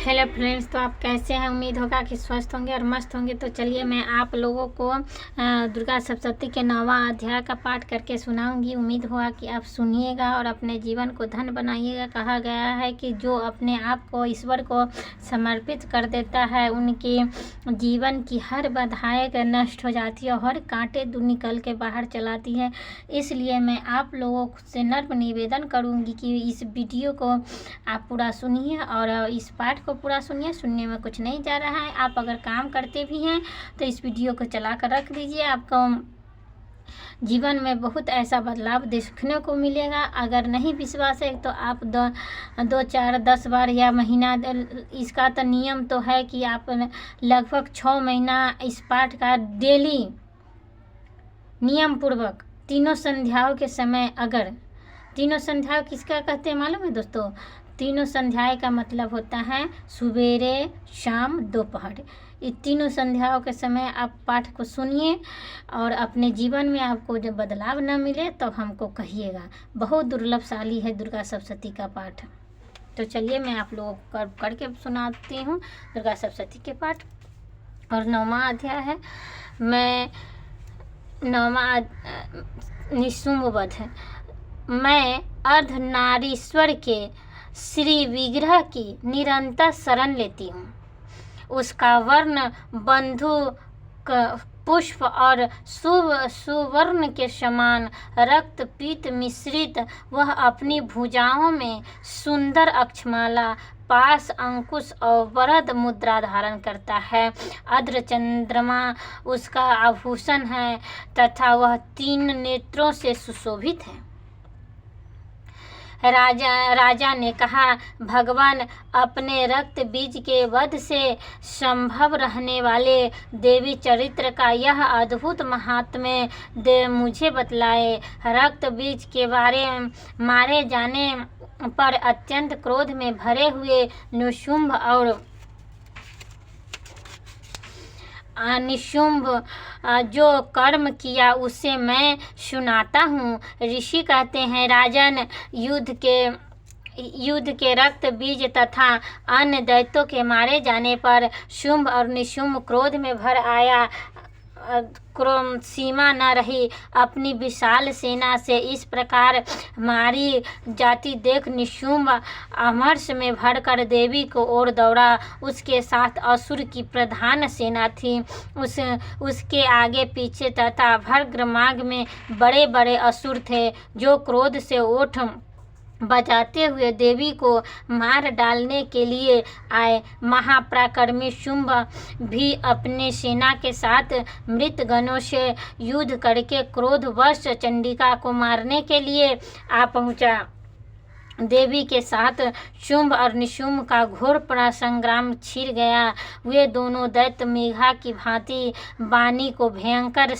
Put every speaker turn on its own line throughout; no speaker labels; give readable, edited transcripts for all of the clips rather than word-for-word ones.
Hello friends, तो आप कैसे हैं। उम्मीद होगा कि स्वस्थ होंगे और मस्त होंगे। तो चलिए मैं आप लोगों को दुर्गा सप्तशती के 9वां अध्याय का पाठ करके सुनाऊंगी। उम्मीद होगा कि आप सुनिएगा और अपने जीवन को धन्य बनाइएगा। कहा गया है कि जो अपने आप को ईश्वर को समर्पित कर देता है उनकी जीवन की हर बाधाएं नष्ट हो जाती है और हर कांटे दूर निकल के बाहर चलाती है। इसलिए मैं आप लोगों से नम्र निवेदन करूंगी कि इस वीडियो को आप पूरा सुनिए और इस पाठ को पूरा सुनिए। सुनने में कुछ नहीं जा रहा है। आप अगर काम करते भी हैं तो इस वीडियो को चला कर रख दीजिए। आपको जीवन में बहुत ऐसा बदलाव देखने को मिलेगा। अगर नहीं विश्वास है तो आप 2, 4, 10 बार या महीना, इसका तो नियम तो है कि आप लगभग 6 महीना इस पाठ का डेली नियम पूर्वक तीनों संध्याओं के समय, अगर तीनों संध्याओं किसका कहते हैं मालूम है दोस्तों? तीनों संध्याएं का मतलब होता है सुबेरे, शाम, दोपहर। ये तीनों संध्याओं के समय आप पाठ को सुनिए और अपने जीवन में आपको जब बदलाव न मिले तब तो हमको कहिएगा। बहुत दुर्लभशाली है दुर्गा सप्तशती का पाठ। तो चलिए मैं आप लोगों को करके सुनाती हूँ दुर्गा सप्तशती के पाठ। और 9वां अध्याय है। मैं 9वां निशुंभ वध है। मैं अर्धनारीश्वर के श्री विग्रह की निरंतर शरण लेती हूँ। उसका वर्ण बंधु पुष्प और सुवर्ण के समान रक्त पीत मिश्रित, वह अपनी भुजाओं में सुंदर अक्षमाला, पास, अंकुश और वरद मुद्रा धारण करता है। अर्ध चंद्रमा उसका आभूषण है तथा वह 3 नेत्रों से सुशोभित है। राजा ने कहा, भगवान अपने रक्त बीज के वध से संभव रहने वाले देवी चरित्र का यह अद्भुत महात्म्य मुझे बतलाए। रक्त बीज के मारे जाने पर अत्यंत क्रोध में भरे हुए निशुंभ और निशुंभ जो कर्म किया उसे मैं सुनाता हूँ। ऋषि कहते हैं, राजन, युद्ध के रक्त बीज तथा अन्य दैत्यों के मारे जाने पर शुंभ और निशुंभ क्रोध में भर आया। सीमा न रही। अपनी विशाल सेना से इस प्रकार मारी जाती देख निशुंभ अमर्ष में भरकर देवी को ओर दौड़ा। उसके साथ असुर की प्रधान सेना थी। उसके आगे पीछे तथा भर्गमार्ग में बड़े बड़े असुर थे जो क्रोध से ओठ बजाते हुए देवी को मार डालने के लिए आए। महापराक्रमी शुंभ भी अपने सेना के साथ मृत गणों से युद्ध करके क्रोधवश चंडिका को मारने के लिए आ पहुंचा। देवी के साथ शुंभ और निशुंभ का घोर संग्राम छिड़ गया। वे दोनों दैत्य मेघा की भांति वाणी को भयंकर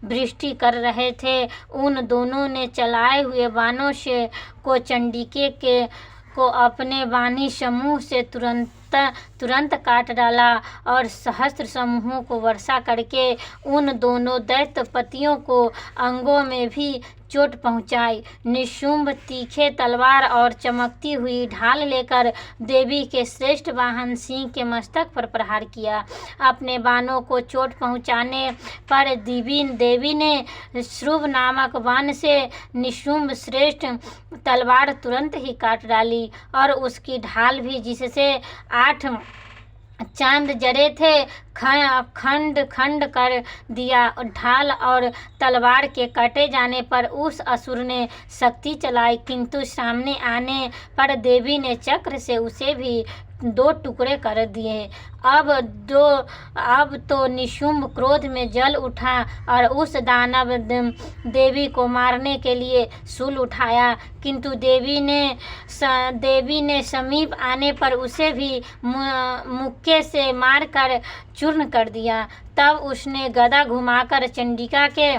वृष्टि कर रहे थे। उन दोनों ने चलाए हुए बाणों से चंडिके को अपने वाणी समूह से तुरंत काट डाला और सहस्त्र समूहों को वर्षा करके उन दोनों दैत्यपतियों को अंगों में भी चोट पहुंचाई। निशुंभ तीखे तलवार और चमकती हुई ढाल लेकर देवी के श्रेष्ठ वाहन सिंह के मस्तक पर प्रहार किया। अपने बाणों को चोट पहुंचाने पर देवी ने श्रुभ नामक बाण से निशुंभ श्रेष्ठ तलवार तुरंत ही काट डाली और उसकी ढाल भी, जिससे 8 चांद जड़े थे, खंड खंड कर दिया। ढाल और तलवार के कटे जाने पर उस असुर ने शक्ति चलाई, किंतु सामने आने पर देवी ने चक्र से उसे भी 2 टुकड़े कर दिए। अब तो निशुंभ क्रोध में जल उठा और उस दानव देवी को मारने के लिए शूल उठाया, किंतु देवी ने समीप आने पर उसे भी मुक्के से मारकर चूर्ण कर दिया। तब उसने गदा घुमाकर चंडिका के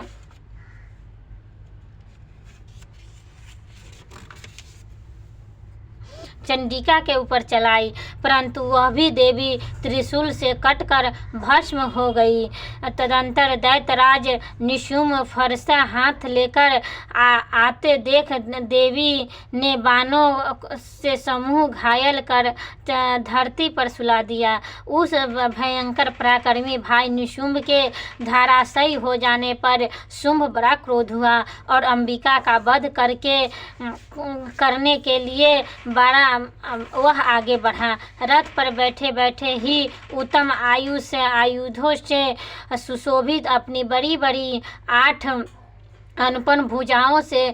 चंडिका के ऊपर चलाई, परंतु वह भी देवी त्रिशूल से कटकर भस्म हो गई। तदंतर दैत्यराज निशुम्भ फरसा हाथ लेकर आते देख देवी ने बाणों से समूह घायल कर धरती पर सुला दिया। उस भयंकर पराक्रमी भाई निशुम्भ के धराशायी हो जाने पर शुंभ बड़ा क्रोध हुआ और अंबिका का वध करने के लिए वह आगे बढ़ा। रथ पर बैठे बैठे ही उत्तम आयुधों से सुशोभित अपनी बड़ी बड़ी 8 अनुपम भुजाओं से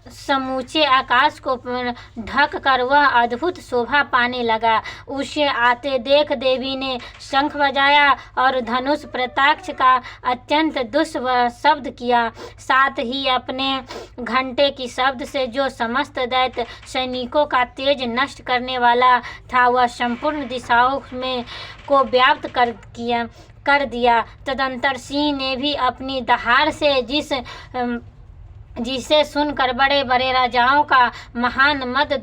समूचे आकाश को ढक कर वह अद्भुत शोभा पाने लगा। उसे आते देख देवी ने शंख बजाया और धनुष प्रताक्ष का अत्यंत दुस्सह शब्द किया। साथ ही अपने घंटे की शब्द से जो समस्त दैत्य सैनिकों का तेज नष्ट करने वाला था वह संपूर्ण दिशाओं में को व्याप्त कर दिया। तदंतर सिंह ने भी अपनी दहाड़ से जिसे सुनकर बड़े बड़े राजाओं का महान मद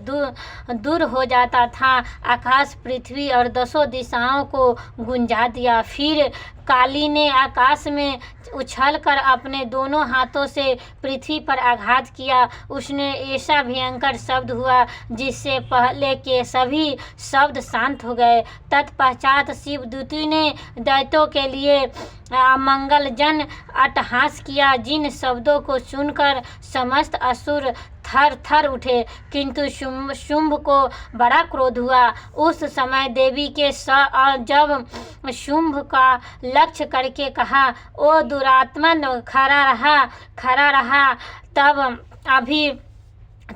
दूर हो जाता था, आकाश पृथ्वी और 10 दिशाओं को गुंजा दिया। फिर काली ने आकाश में उछलकर अपने दोनों हाथों से पृथ्वी पर आघात किया। उसने ऐसा भयंकर शब्द हुआ जिससे पहले के सभी शब्द शांत हो गए। तत्पश्चात शिवदूती ने दैत्यों के लिए अमंगलजन अट्टहास किया, जिन शब्दों को सुनकर समस्त असुर थर थर उठे। किंतु शुंभ को बड़ा क्रोध हुआ। उस समय देवी के जब शुंभ का लक्ष्य करके कहा, ओ दुरात्मन, खरा रहा।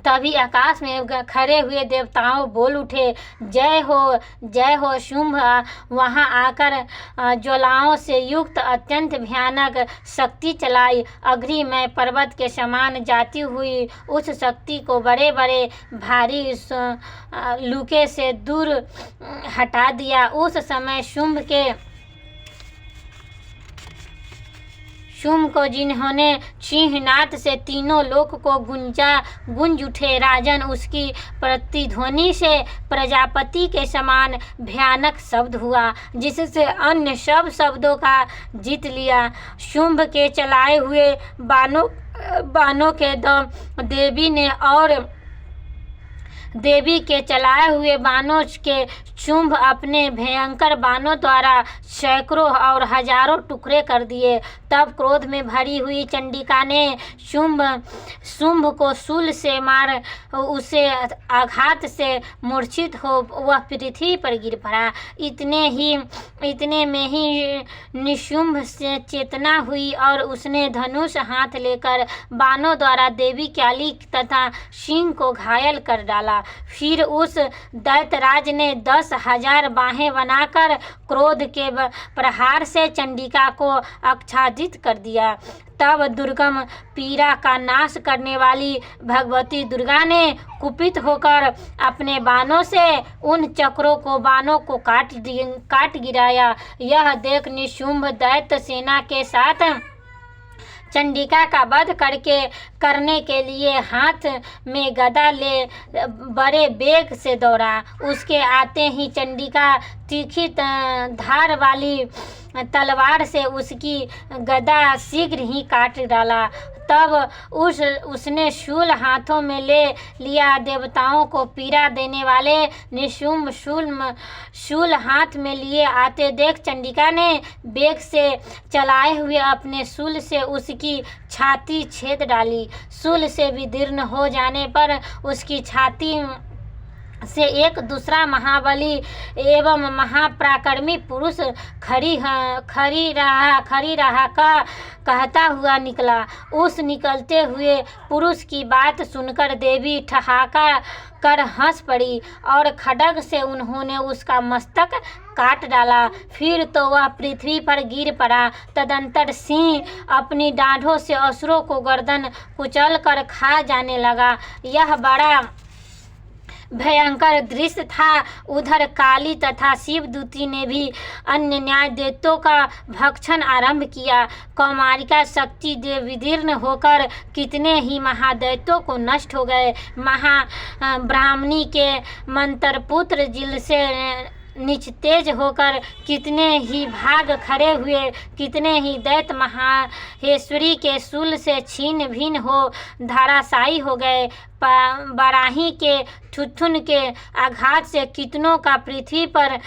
तभी आकाश में खड़े हुए देवताओं बोल उठे, जय हो शुंभ। वहां आकर ज्वालाओं से युक्त अत्यंत भयानक शक्ति चलाई। अग्निमय पर्वत के समान जाती हुई उस शक्ति को बड़े बड़े भारी लूके से दूर हटा दिया। उस समय शुंभ को जिन्होंने सिंहनाद से तीनों लोक को गुंज उठे। राजन, उसकी प्रतिध्वनि से प्रजापति के समान भयानक शब्द हुआ, जिससे अन्य सब शब्दों का जीत लिया। शुंभ के चलाए हुए बाणों के देवी के चलाए हुए बाणों के शुंभ अपने भयंकर बाणों द्वारा सैकड़ों और हजारों टुकड़े कर दिए। तब क्रोध में भरी हुई चंडिका ने शुंभ को शूल से मार उसे आघात से मूर्छित हो वह पृथ्वी पर गिर पड़ा। इतने में ही निशुंभ से चेतना हुई और उसने धनुष हाथ लेकर बाणों द्वारा देवी काली तथा सिंह को घायल कर डाला। फिर उस दैत्यराज ने 10,000 बाहें बनाकर क्रोध के प्रहार से चंडिका को आच्छादित कर दिया। तब दुर्गम पीड़ा का नाश करने वाली भगवती दुर्गा ने कुपित होकर अपने बाणों से उन बाणों को काट गिराया। यह देख निशुंभ दैत्य सेना के साथ चंडिका का वध करने के लिए हाथ में गदा ले बड़े वेग से दौड़ा। उसके आते ही चंडिका तीखी धार वाली तलवार से उसकी गदा शीघ्र ही काट डाला। तब उसने शूल हाथों में ले लिया। देवताओं को पीड़ा देने वाले निशुंभ शूल हाथ में लिए आते देख चंडिका ने वेग से चलाए हुए अपने शूल से उसकी छाती छेद डाली। शूल से विदीर्ण हो जाने पर उसकी छाती से एक दूसरा महाबली एवं महापराक्रमी पुरुष खरी रहा का कहता हुआ निकला। उस निकलते हुए पुरुष की बात सुनकर देवी ठहाका कर हंस पड़ी और खड्ग से उन्होंने उसका मस्तक काट डाला। फिर तो वह पृथ्वी पर गिर पड़ा। तदंतर सिंह अपनी डांठों से असुरों को गर्दन कुचल कर खा जाने लगा। यह बड़ा भयंकर दृश्य था। उधर काली तथा शिवदूती ने भी अन्य न्याय दैत्यों का भक्षण आरंभ किया। कौमारिका शक्ति देव विदीर्ण होकर कितने ही महादैत्यों को नष्ट हो गए। ब्राह्मणी के मंत्रपुत्र जिल से निस्तेज होकर कितने ही भाग खड़े हुए। कितने ही दैत्य महाहेश्वरी के शूल से छीन भिन्न हो धराशायी हो गए। बराही के थुथुन के आघात से कितनों का पृथ्वी पर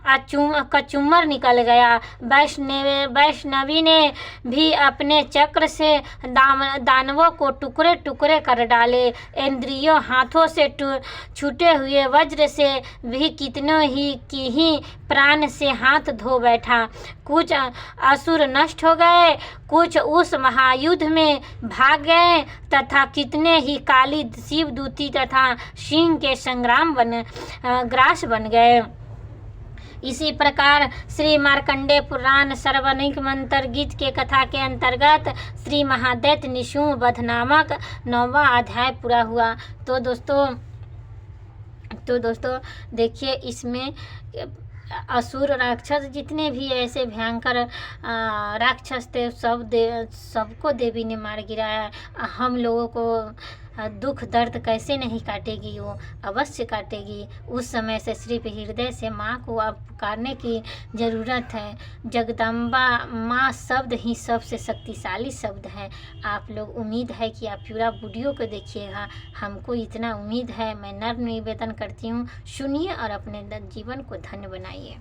कचूमर निकल गया। वैष्णवी ने भी अपने चक्र से दानवों को टुकड़े टुकड़े कर डाले। इंद्रियों हाथों से छूटे हुए वज्र से भी कितनों ही प्राण से हाथ धो बैठा। कुछ असुर नष्ट हो गए, कुछ उस महायुद्ध में भाग गए तथा कितने ही काली शिवदूती तथा सिंह के संग्राम ग्रास बन गए। इसी प्रकार श्री मार्कंडेय पुराण सर्वनिक मंत्र गीत के कथा के अंतर्गत श्री महादैत्य निशुंभ वध नामक 9वां अध्याय पूरा हुआ। तो दोस्तों देखिए, इसमें असुर राक्षस जितने भी ऐसे भयंकर राक्षस थे सबको देवी ने मार गिराया। हम लोगों को दुख दर्द कैसे नहीं काटेगी, वो अवश्य काटेगी। उस समय से सिर्फ हृदय से माँ को अब पुकारने की ज़रूरत है। जगदम्बा माँ शब्द ही सबसे शक्तिशाली शब्द है। आप लोग उम्मीद है कि आप पूरा वीडियो को देखिएगा, हमको इतना उम्मीद है। मैं नम्र निवेदन करती हूँ, सुनिए और अपने जीवन को धन्य बनाइए।